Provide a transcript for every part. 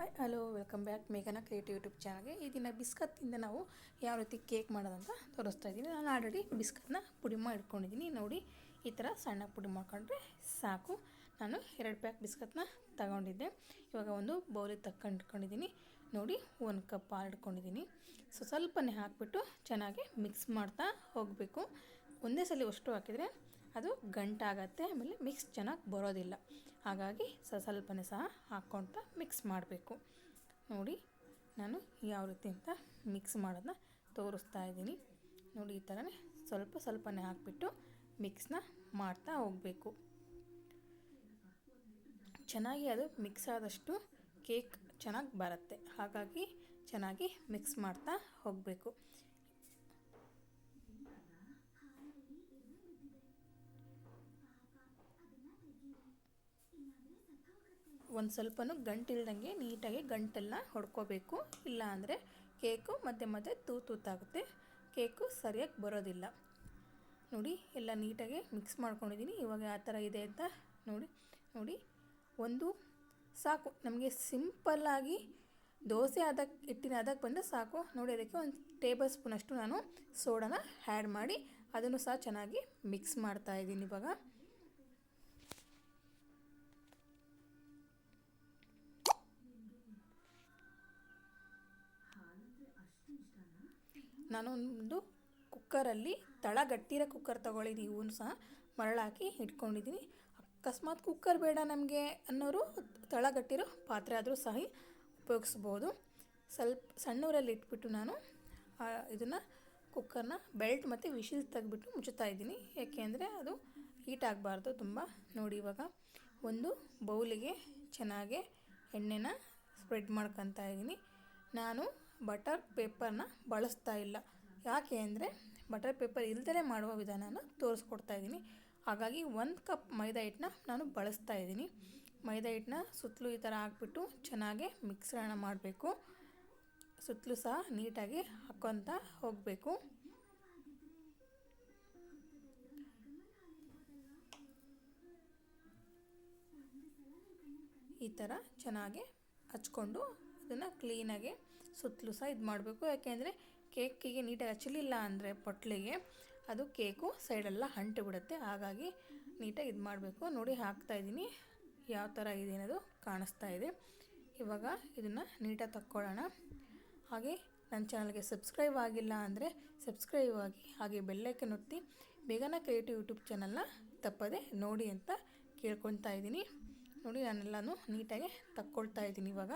Hi hello welcome back ಮೇಘನಾ creative YouTube ಚಾನಲ್ಗೆ. ಈ ದಿನ ಬಿಸ್ಕತ್ತಿಂದ ನಾವು ಯಾವ ರೀತಿ ಕೇಕ್ ಮಾಡೋದಂತ ತೋರಿಸ್ತಾ ಇದ್ದೀನಿ. ನಾನು ಆಲ್ರೆಡಿ ಬಿಸ್ಕತ್ನ ಪುಡಿ ಮಾಡಿ ಇಟ್ಕೊಂಡಿದ್ದೀನಿ. ನೋಡಿ, ಈ ಥರ ಸಣ್ಣ ಪುಡಿ ಮಾಡ್ಕೊಂಡ್ರೆ ಸಾಕು. ನಾನು 2 ಪ್ಯಾಕ್ ಬಿಸ್ಕತ್ನ ತಗೊಂಡಿದ್ದೆ. ಇವಾಗ ಒಂದು ಬೌಲಿಗೆ ಇಟ್ಕೊಂಡಿದ್ದೀನಿ. ನೋಡಿ, 1 ಕಪ್ ಹಾಲು ಇಟ್ಕೊಂಡಿದ್ದೀನಿ. ಸ್ವಲ್ಪನೇ ಹಾಕಿಬಿಟ್ಟು ಚೆನ್ನಾಗಿ ಮಿಕ್ಸ್ ಮಾಡ್ತಾ ಹೋಗಬೇಕು. ಒಂದೇ ಸಲ ಅಷ್ಟು ಹಾಕಿದರೆ ಅದು ಗಂಟಾಗತ್ತೆ, ಆಮೇಲೆ ಮಿಕ್ಸ್ ಚೆನ್ನಾಗಿ ಬರೋದಿಲ್ಲ. ಹಾಗಾಗಿ ಸ್ವಲ್ಪನೇ ಸಹ ಹಾಕ್ಕೊಳ್ತಾ ಮಿಕ್ಸ್ ಮಾಡಬೇಕು. ನೋಡಿ, ನಾನು ಯಾವ ರೀತಿ ಅಂತ ಮಿಕ್ಸ್ ಮಾಡೋದನ್ನ ತೋರಿಸ್ತಾ ಇದ್ದೀನಿ. ನೋಡಿ, ಈ ಥರನೇ ಸ್ವಲ್ಪನೇ ಹಾಕಿಬಿಟ್ಟು ಮಿಕ್ಸ್ನ ಮಾಡ್ತಾ ಹೋಗಬೇಕು. ಚೆನ್ನಾಗಿ ಅದು ಮಿಕ್ಸ್ ಆದಷ್ಟು ಕೇಕ್ ಚೆನ್ನಾಗಿ ಬರುತ್ತೆ. ಹಾಗಾಗಿ ಚೆನ್ನಾಗಿ ಮಿಕ್ಸ್ ಮಾಡ್ತಾ ಹೋಗಬೇಕು. ಒಂದು ಸ್ವಲ್ಪನೂ ಗಂಟಿಲ್ದಂಗೆ ನೀಟಾಗಿ ಗಂಟೆಲ್ಲ ಹೊಡ್ಕೋಬೇಕು. ಇಲ್ಲ ಅಂದರೆ ಕೇಕು ಮಧ್ಯೆ ತೂತಾಗುತ್ತೆ, ಕೇಕು ಸರಿಯಾಗಿ ಬರೋದಿಲ್ಲ. ನೋಡಿ, ಎಲ್ಲ ನೀಟಾಗಿ ಮಿಕ್ಸ್ ಮಾಡ್ಕೊಂಡಿದ್ದೀನಿ. ಇವಾಗ ಆ ಥರ ಇದೆ ಅಂತ ನೋಡಿ ಒಂದು ಸಾಕು ನಮಗೆ. ಸಿಂಪಲ್ಲಾಗಿ ದೋಸೆ ಹಿಟ್ಟಿನ ಅದಕ್ಕೆ ಬಂದರೆ ಸಾಕು. ನೋಡಿ, ಅದಕ್ಕೆ 1 ಟೇಬಲ್ ಸ್ಪೂನಷ್ಟು ನಾನು ಸೋಡಾನ ಆ್ಯಡ್ ಮಾಡಿ ಅದನ್ನು ಸಹ ಚೆನ್ನಾಗಿ ಮಿಕ್ಸ್ ಮಾಡ್ತಾಯಿದ್ದೀನಿ. ಇವಾಗ ನಾನು ಒಂದು ಕುಕ್ಕರಲ್ಲಿ ಗಟ್ಟಿರೋ ಕುಕ್ಕರ್ ತೊಗೊಳ್ಳಿ. ನೀವು ಸಹ ಮರಳಾಕಿ ಇಟ್ಕೊಂಡಿದ್ದೀನಿ. ಅಕಸ್ಮಾತ್ ಕುಕ್ಕರ್ ಬೇಡ ನಮಗೆ ಅನ್ನೋರು ಗಟ್ಟಿರೋ ಪಾತ್ರೆ ಆದರೂ ಸಹ ಉಪಯೋಗಿಸ್ಬೋದು. ಸ್ವಲ್ಪ ಸಣ್ಣೂರಲ್ಲಿ ಇಟ್ಬಿಟ್ಟು ನಾನು ಇದನ್ನು ಕುಕ್ಕರ್ನ ಬೆಲ್ಟ್ ಮತ್ತು ವಿಶಿಲ್ ತೆಗೆದ್ಬಿಟ್ಟು ಮುಚ್ಚುತ್ತಾ ಇದ್ದೀನಿ. ಏಕೆ ಅಂದರೆ ಅದು ಹೀಟ್ ಆಗಬಾರ್ದು ತುಂಬ. ನೋಡಿ, ಇವಾಗ ಒಂದು ಬೌಲಿಗೆ ಚೆನ್ನಾಗಿ ಎಣ್ಣೆನ ಸ್ಪ್ರೆಡ್ ಮಾಡ್ಕೊತಾ ಇದ್ದೀನಿ. ನಾನು ಬಟರ್ ಪೇಪರ್ನ ಬಳಸ್ತಾ ಇಲ್ಲ. ಯಾಕೆ ಅಂದರೆ ಬಟರ್ ಪೇಪರ್ ಇಲ್ದೇ ಮಾಡುವ ವಿಧಾನನ ತೋರಿಸ್ಕೊಡ್ತಾ ಇದ್ದೀನಿ. ಹಾಗಾಗಿ 1 ಕಪ್ ಮೈದಾ ಹಿಟ್ಟನ್ನ ನಾನು ಬಳಸ್ತಾ ಇದ್ದೀನಿ. ಮೈದಾ ಹಿಟ್ಟನ್ನ ಸುತ್ತಲೂ ಈ ಥರ ಹಾಕ್ಬಿಟ್ಟು ಚೆನ್ನಾಗಿ ಮಿಶ್ರಣ ಮಾಡಬೇಕು. ಸುತ್ತಲೂ ಸಹ ನೀಟಾಗಿ ಹಾಕ್ಕೊತಾ ಹೋಗಬೇಕು. ಈ ಥರ ಚೆನ್ನಾಗಿ ಹಚ್ಕೊಂಡು ಅದನ್ನು ಕ್ಲೀನಾಗಿ ಸುತ್ತಲೂ ಸಹ ಇದು ಮಾಡಬೇಕು. ಯಾಕೆಂದರೆ ಕೇಕಿಗೆ ನೀಟಾಗಿ ಹಚ್ಚಲಿಲ್ಲ ಅಂದರೆ ಪೊಟ್ಲಿಗೆ ಅದು ಕೇಕು ಸೈಡೆಲ್ಲ ಅಂಟು ಬಿಡುತ್ತೆ. ಹಾಗಾಗಿ ನೀಟಾಗಿ ಇದು ಮಾಡಬೇಕು. ನೋಡಿ, ಹಾಕ್ತಾಯಿದ್ದೀನಿ. ಯಾವ ಥರ ಇದೆ ಅನ್ನೋದು ಕಾಣಿಸ್ತಾ ಇದೆ. ಇವಾಗ ಇದನ್ನು ನೀಟಾಗಿ ತಕ್ಕೊಳ್ಳೋಣ. ಹಾಗೆ ನನ್ನ ಚಾನಲ್ಗೆ ಸಬ್ಸ್ಕ್ರೈಬ್ ಆಗಿಲ್ಲ ಅಂದರೆ ಸಬ್ಸ್ಕ್ರೈಬ್ ಆಗಿ, ಹಾಗೆ ಬೆಲ್ಲೈಕನ್ ಒತ್ತಿ ಮೇಘನಾ ಕ್ರಿಯೇಟಿವ್ ಯೂಟ್ಯೂಬ್ ಚಾನಲ್ನ ತಪ್ಪದೆ ನೋಡಿ ಅಂತ ಕೇಳ್ಕೊತಾ ಇದ್ದೀನಿ. ನೋಡಿ, ನಾನೆಲ್ಲನೂ ನೀಟಾಗಿ ತಕ್ಕೊಳ್ತಾ ಇದ್ದೀನಿ. ಇವಾಗ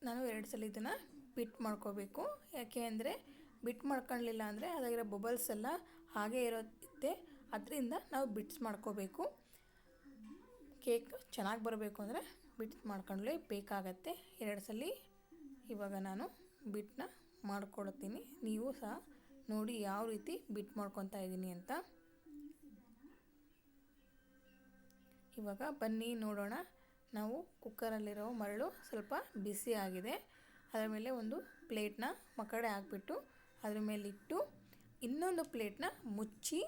ನಾನು 2 ಸಲ ಇದನ್ನು ಬಿಟ್ ಮಾಡ್ಕೋಬೇಕು. ಯಾಕೆ ಅಂದರೆ ಬಿಟ್ ಮಾಡ್ಕೊಳ್ಳಲಿಲ್ಲ ಅಂದರೆ ಅದಾಗಿರೋ ಬಬಲ್ಸ್ ಎಲ್ಲ ಹಾಗೇ ಇರುತ್ತೆ. ಅದರಿಂದ ನಾವು ಬಿಟ್ಸ್ ಮಾಡ್ಕೋಬೇಕು. ಕೇಕ್ ಚೆನ್ನಾಗಿ ಬರಬೇಕು ಅಂದರೆ ಬಿಟ್ ಮಾಡ್ಕೊಳ್ಳೇ ಬೇಕಾಗತ್ತೆ 2 ಸಲ. ಇವಾಗ ನಾನು ಬಿಟ್ನ ಮಾಡ್ಕೊಳ್ತೀನಿ. ನೀವು ಸಹ ನೋಡಿ ಯಾವ ರೀತಿ ಬಿಟ್ ಮಾಡ್ಕೊತಾ ಇದ್ದೀನಿ ಅಂತ. ಇವಾಗ ಬನ್ನಿ ನೋಡೋಣ. ನಾವು ಕುಕ್ಕರಲ್ಲಿರೋ ಮರಳು ಸ್ವಲ್ಪ ಬಿಸಿ ಆಗಿದೆ. ಅದರ ಮೇಲೆ ಒಂದು ಪ್ಲೇಟ್ನ ಮಕಡೆ ಹಾಕ್ಬಿಟ್ಟು ಅದ್ರ ಮೇಲಿಟ್ಟು ಇನ್ನೊಂದು ಪ್ಲೇಟ್ನ ಮುಚ್ಚಿ,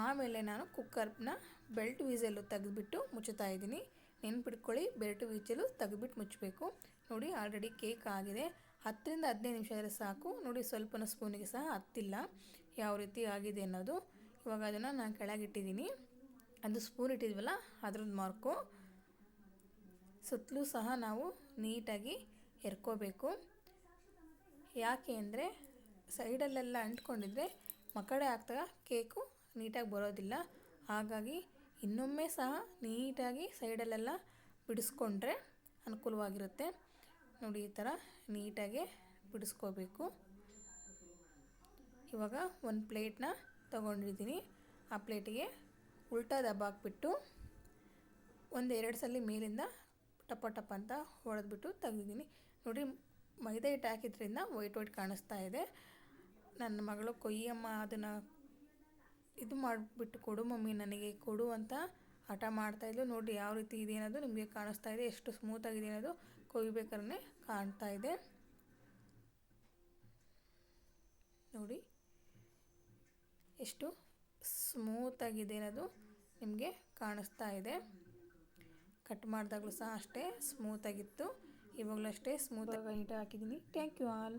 ಆಮೇಲೆ ನಾನು ಕುಕ್ಕರ್ನ ಬೆಲ್ಟ್ ವಿಸಲು ತೆಗೆದುಬಿಟ್ಟು ಮುಚ್ಚುತ್ತಾ ಇದ್ದೀನಿ. ನೆನ್ಪಿಟ್ಕೊಳ್ಳಿ, ಬೆಲ್ಟ್ ವಿಸಲು ತೆಗೆದುಬಿಟ್ಟು ಮುಚ್ಚಬೇಕು. ನೋಡಿ, ಆಲ್ರೆಡಿ ಕೇಕ್ ಆಗಿದೆ. 10 ರಿಂದ 15 ನಿಮಿಷ ಆದರೆ ಸಾಕು. ನೋಡಿ, ಸ್ವಲ್ಪನೂ ಸ್ಪೂನಿಗೆ ಸಹ ಹತ್ತಿಲ್ಲ ಯಾವ ರೀತಿ ಆಗಿದೆ ಅನ್ನೋದು. ಇವಾಗ ಅದನ್ನು ನಾನು ಕೆಳಗಿಟ್ಟಿದ್ದೀನಿ. ಅದು ಸ್ಪೂನ್ ಇಟ್ಟಿದ್ವಲ್ಲ ಅದ್ರದ್ದು ಮಾರ್ಕು. ಸುತ್ತಲೂ ಸಹ ನಾವು ನೀಟಾಗಿ ಎರ್ಕೋಬೇಕು. ಯಾಕೆ ಅಂದರೆ ಸೈಡಲ್ಲೆಲ್ಲ ಅಂಟ್ಕೊಂಡಿದ್ರೆ ಮಕಡೆ ಹಾಕಿದಾಗ ಕೇಕು ನೀಟಾಗಿ ಬರೋದಿಲ್ಲ. ಹಾಗಾಗಿ ಇನ್ನೊಮ್ಮೆ ಸಹ ನೀಟಾಗಿ ಸೈಡಲ್ಲೆಲ್ಲ ಬಿಡಿಸ್ಕೊಂಡ್ರೆ ಅನುಕೂಲವಾಗಿರುತ್ತೆ. ನೋಡಿ, ಈ ಥರ ನೀಟಾಗಿ ಬಿಡಿಸ್ಕೋಬೇಕು. ಇವಾಗ ಒಂದು ಪ್ಲೇಟ್ನ ತೊಗೊಂಡಿದ್ದೀನಿ. ಆ ಪ್ಲೇಟಿಗೆ ಉಲ್ಟಾ ದಬ್ಬಾಕ್ಬಿಟ್ಟು 1-2 ಸಲ ಮೇಲಿಂದ ಟಪ ಅಂತ ಹೊಡೆದ್ಬಿಟ್ಟು ತೆಗೆದಿದ್ದೀನಿ. ನೋಡಿ, ಮೈದಾ ಹಿಟ್ಟು ಹಾಕಿದ್ರಿಂದ ವೈಟ್ ಕಾಣಿಸ್ತಾ ಇದೆ. ನನ್ನ ಮಗಳು ಕೊಯ್ಯಮ್ಮ ಅದನ್ನು ಇದು ಮಾಡಿಬಿಟ್ಟು ಕೊಡು ಮಮ್ಮಿ, ನನಗೆ ಕೊಡು ಅಂತ ಹಠ ಮಾಡ್ತಾಯಿದ್ಲು. ನೋಡಿ ಯಾವ ರೀತಿ ಇದೆ ಅನ್ನೋದು ನಿಮಗೆ ಕಾಣಿಸ್ತಾ ಇದೆ. ಎಷ್ಟು ಸ್ಮೂತಾಗಿದೆ ಅನ್ನೋದು ಕೊಯ್ಬೇಕಾದ್ರೆ ಕಾಣ್ತಾ ಇದೆ. ನೋಡಿ ಎಷ್ಟು ಸ್ಮೂತಾಗಿದೆ ಅನ್ನೋದು ನಿಮಗೆ ಕಾಣಿಸ್ತಾ ಇದೆ. ಕಟ್ ಮಾಡಿದಾಗಲೂ ಸಹ ಅಷ್ಟೇ ಸ್ಮೂತಾಗಿತ್ತು, ಇವಾಗಲೂ ಅಷ್ಟೇ ಸ್ಮೂತಾಗಿ ನೀಟಾಗಿ ಹಾಕಿದ್ದೀನಿ. Thank you all.